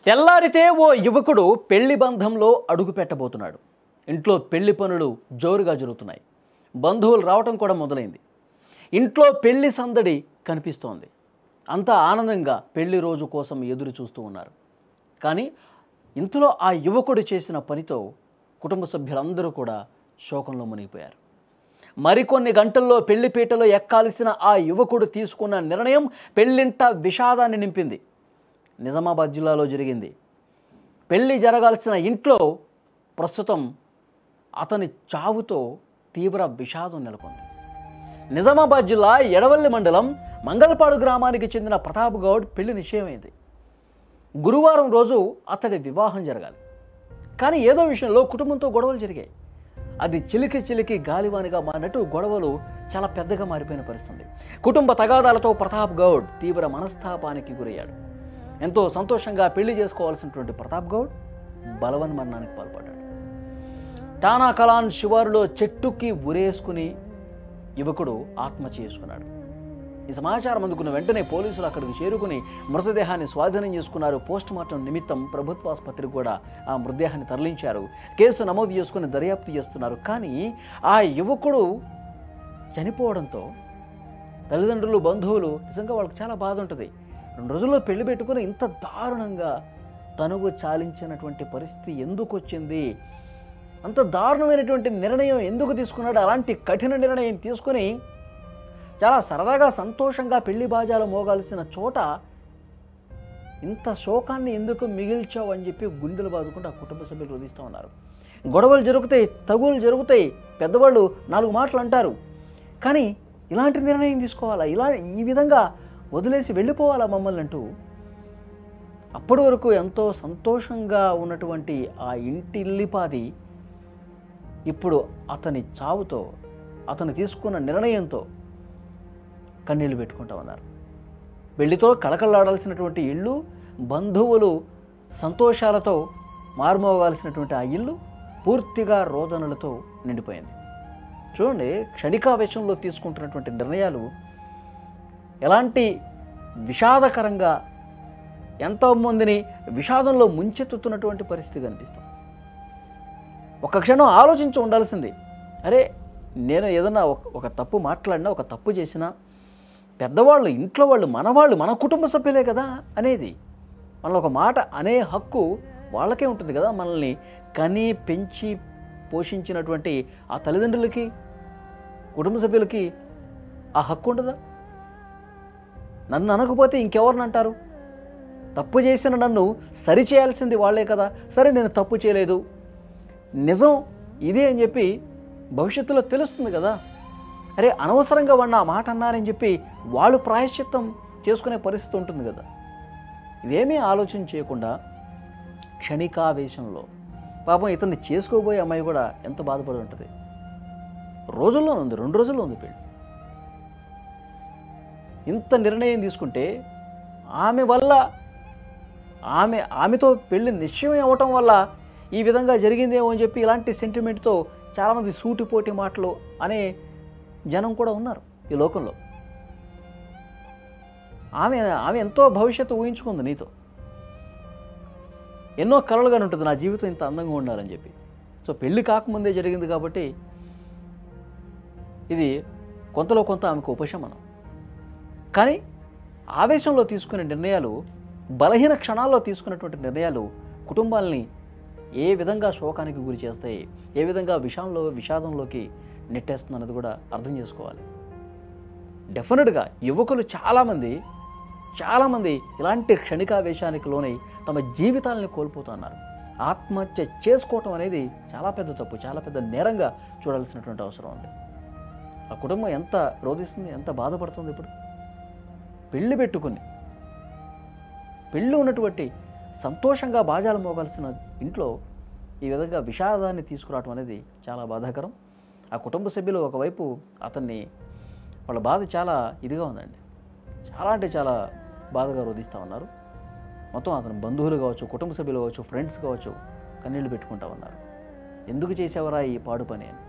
తెల్లారితే ఓ యువకుడు పెళ్లి బంధంలో అడుగు పెట్టబోతున్నాడు. ఇంట్లో పెళ్లి పనులు జోరుగా జరుగుతున్నాయి. బంధువులు రావటం కూడా మొదలైంది. ఇంట్లో పెళ్లి సందడి కనిపిస్తోంది. అంతా ఆనందంగా పెళ్లి రోజు కోసం ఎదురు చూస్తూ ఉన్నారు. కానీ ఇంతలో ఆ యువకుడు చేసిన పనితో కుటుంబ సభ్యులందరూ కూడా శోకంలో మునిగిపోయారు. మరికొన్ని గంటల్లో పెళ్లిపీటలో ఎక్కాల్సిన ఆ యువకుడు తీసుకున్న నిర్ణయం పెళ్లింట విషాదాన్ని నింపింది. నిజామాబాద్ జిల్లాలో జరిగింది. పెళ్లి జరగాల్సిన ఇంట్లో ప్రస్తుతం అతని చావుతో తీవ్ర విషాదం నెలకొంది. నిజామాబాద్ జిల్లా ఎడవల్లి మండలం మంగళపాడు గ్రామానికి చెందిన ప్రతాప్ గౌడ్ పెళ్లి నిశ్చయమైంది. గురువారం రోజు అతడి వివాహం జరగాలి. కానీ ఏదో విషయంలో కుటుంబంతో గొడవలు జరిగాయి. అది చిలికి చిలికి గాలివానిగా మారినట్టు గొడవలు చాలా పెద్దగా మారిపోయిన పరిస్థితి. కుటుంబ తగాదాలతో ప్రతాప్ గౌడ్ తీవ్ర మనస్తాపానికి గురయ్యాడు. ఎంతో సంతోషంగా పెళ్లి చేసుకోవాల్సినటువంటి ప్రతాప్ గౌడ్ బలవన్మరణానికి పాల్పడ్డాడు. టానా కలాన్ శివారులో చెట్టుకి ఉరేసుకుని యువకుడు ఆత్మహత్య చేసుకున్నాడు. ఈ సమాచారం అందుకున్న వెంటనే పోలీసులు అక్కడికి చేరుకుని మృతదేహాన్ని స్వాధీనం చేసుకున్నారు. పోస్ట్ మార్టం నిమిత్తం ప్రభుత్వ ఆసుపత్రికి కూడా ఆ మృతదేహాన్ని తరలించారు. కేసు నమోదు చేసుకుని దర్యాప్తు చేస్తున్నారు. కానీ ఆ యువకుడు చనిపోవడంతో తల్లిదండ్రులు, బంధువులు నిజంగా వాళ్ళకి చాలా బాధ ఉంటుంది. 2 రోజుల్లో పెళ్లి పెట్టుకుని ఇంత దారుణంగా తనువు చాలించినటువంటి పరిస్థితి ఎందుకు వచ్చింది? అంత దారుణమైనటువంటి నిర్ణయం ఎందుకు తీసుకున్నాడు? అలాంటి కఠిన నిర్ణయం తీసుకుని చాలా సరదాగా సంతోషంగా పెళ్లి బాజాలు మోగాల్సిన చోట ఇంత శోకాన్ని ఎందుకు మిగిల్చావు అని చెప్పి గుండెలు బాదుకుంటూ ఆ కుటుంబ సభ్యులు రోధిస్తూ ఉన్నారు. గొడవలు జరుగుతాయి, తగులు జరుగుతాయి, పెద్దవాళ్ళు 4 మాటలు అంటారు. కానీ ఇలాంటి నిర్ణయం తీసుకోవాలా? ఈ విధంగా వదిలేసి వెళ్ళిపోవాలా మమ్మల్ని అంటూ అప్పటి వరకు ఎంతో సంతోషంగా ఉన్నటువంటి ఆ ఇంటి ఇల్లిపాది ఇప్పుడు అతని చావుతో, అతను తీసుకున్న నిర్ణయంతో కన్నీళ్లు పెట్టుకుంటా ఉన్నారు. పెళ్లితో కళకళలాడాల్సినటువంటి ఇల్లు, బంధువులు సంతోషాలతో మారుమోగాల్సినటువంటి ఆ ఇల్లు పూర్తిగా రోదనలతో నిండిపోయింది. చూడండి, క్షణికావేశంలో తీసుకుంటున్నటువంటి నిర్ణయాలు ఎలాంటి విషాదకరంగా ఎంతోమందిని విషాదంలో ముంచెత్తుతున్నటువంటి పరిస్థితి కనిపిస్తుంది. ఒక క్షణం ఆలోచించి ఉండాల్సింది. అరే, నేను ఏదన్నా ఒక తప్పు మాట్లాడినా, ఒక తప్పు చేసినా పెద్దవాళ్ళు, ఇంట్లో వాళ్ళు, మన కుటుంబ సభ్యులే కదా అనేది. మనల్ని ఒక మాట అనే హక్కు వాళ్ళకే ఉంటుంది కదా. మనల్ని కని పెంచి పోషించినటువంటి ఆ తల్లిదండ్రులకి, కుటుంబ సభ్యులకి ఆ హక్కు ఉండదా? నన్ను అనకపోతే ఇంకెవరిని అంటారు? తప్పు చేసిన నన్ను సరిచేయాల్సింది వాళ్ళే కదా. సరే, నేను తప్పు చేయలేదు, నిజం ఇదే అని చెప్పి భవిష్యత్తులో తెలుస్తుంది కదా. అరే, అనవసరంగా వాడిని ఆ మాట అన్నారని చెప్పి వాళ్ళు ప్రాయశ్చిత్తం చేసుకునే పరిస్థితి ఉంటుంది కదా. ఇవేమీ ఆలోచన చేయకుండా క్షణికావేశంలో పాపం ఇతన్ని చేసుకోబోయే అమ్మాయి కూడా ఎంత బాధపడి ఉంటుంది. రోజుల్లో ఉంది, 2 రోజుల్లో ఉంది పెళ్ళి. ఇంత నిర్ణయం తీసుకుంటే ఆమె వల్ల, ఆమెతో పెళ్ళి నిశ్చయం అవ్వటం వల్ల ఈ విధంగా జరిగిందేమో అని చెప్పి ఇలాంటి సెంటిమెంట్తో చాలామంది సూటిపోటి మాటలు అనే జనం కూడా ఉన్నారు ఈ లోకంలో. ఆమె ఎంతో భవిష్యత్తు ఊహించుకుంది నీతో. ఎన్నో కలలుగానే ఉంటుంది, నా జీవితం ఇంత అందంగా ఉండాలని చెప్పి. సో పెళ్ళి కాకముందే జరిగింది కాబట్టి ఇది కొంతలో కొంత ఆమెకు ఉపశమనం. కానీ ఆవేశంలో తీసుకునే నిర్ణయాలు, బలహీన క్షణాల్లో తీసుకున్నటువంటి నిర్ణయాలు కుటుంబాలని ఏ విధంగా శోకానికి గురి చేస్తాయి, ఏ విధంగా విషాదంలోకి నెట్టేస్తుంది కూడా అర్థం చేసుకోవాలి. డెఫినెట్గా యువకులు చాలామంది ఇలాంటి క్షణికావేశానికి లోనై తమ జీవితాలని కోల్పోతున్నారు. ఆత్మహత్య చేసుకోవటం అనేది చాలా పెద్ద తప్పు, చాలా పెద్ద నేరంగా చూడాల్సినటువంటి అవసరం ఉంది. ఆ కుటుంబం ఎంత రోధిస్తుంది, ఎంత బాధపడుతుంది. ఇప్పుడు పెళ్లి పెట్టుకుని, పెళ్ళి ఉన్నటువంటి సంతోషంగా బాజాలు మోగాల్సిన ఇంట్లో ఈ విధంగా విషాదాన్ని తీసుకురావటం అనేది చాలా బాధాకరం. ఆ కుటుంబ సభ్యులు ఒకవైపు వాళ్ళ బాధ చాలా ఇదిగా ఉందండి. చాలా అంటే చాలా బాధగా రోధిస్తూ ఉన్నారు. మొత్తం అతని బంధువులు కావచ్చు, కుటుంబ సభ్యులు కావచ్చు, ఫ్రెండ్స్ కావచ్చు కన్నీళ్లు పెట్టుకుంటా ఉన్నారు. ఎందుకు చేసేవరా ఈ పాడు పని అని.